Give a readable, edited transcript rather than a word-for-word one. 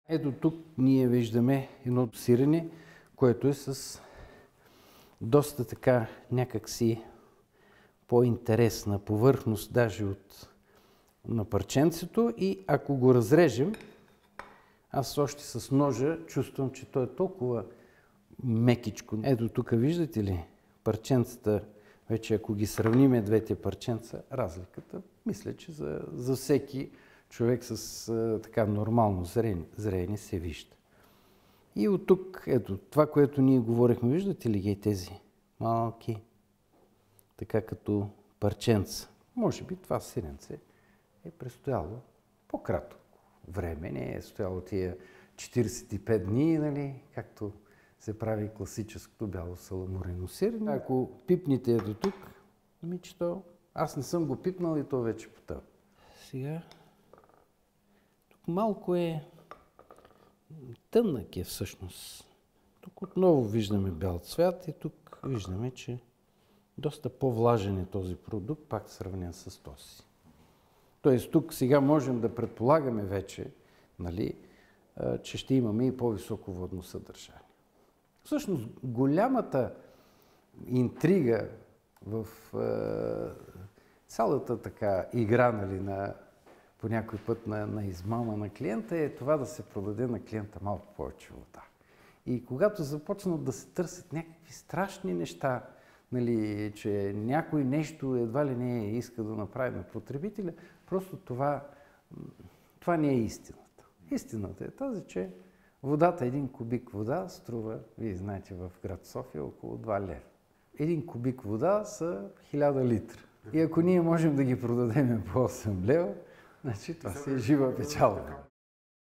Ето тук ние виждаме едно сирене, което е с доста така някакси по-интересна повърхност даже на парченцето, и ако го разрежем, аз още с ножа чувствам, че то е толкова мекичко. Ето тук виждате ли парченцата, вече ако ги сравниме двете парченца, разликата, мисля, че за всеки човек с така нормално зрение се вижда. И от тук, ето това, което ние говорихме, виждате ли ги тези малки, така като парченца. Може би това сиренце е престояло по-кратко време, не е стояло тия 45 дни, нали, както се прави класическото бяло саламурено сирене. Ако пипнете ето тук, то аз не съм го пипнал и то вече потъва. Сега, тук малко е тънък всъщност. Тук отново виждаме бял цвят и тук виждаме, че доста по-влажен е този продукт, пак сравнен с този. Тоест тук сега можем да предполагаме вече, нали, че ще имаме и по-високо водно съдържание. Всъщност голямата интрига в цялата така игра, нали, по някой път на измама на клиента е това да се продаде на клиента малко повече вода. И когато започнат да се търсят някакви страшни неща, нали, че някой нещо едва ли не иска да направи на потребителя, просто това не е истината. Истината е тази, че водата, един кубик вода струва, вие знаете, в град София около 2 лева. Един кубик вода са 1000 литра. И ако ние можем да ги продадем по 8 лева, значи това си е жива печалба.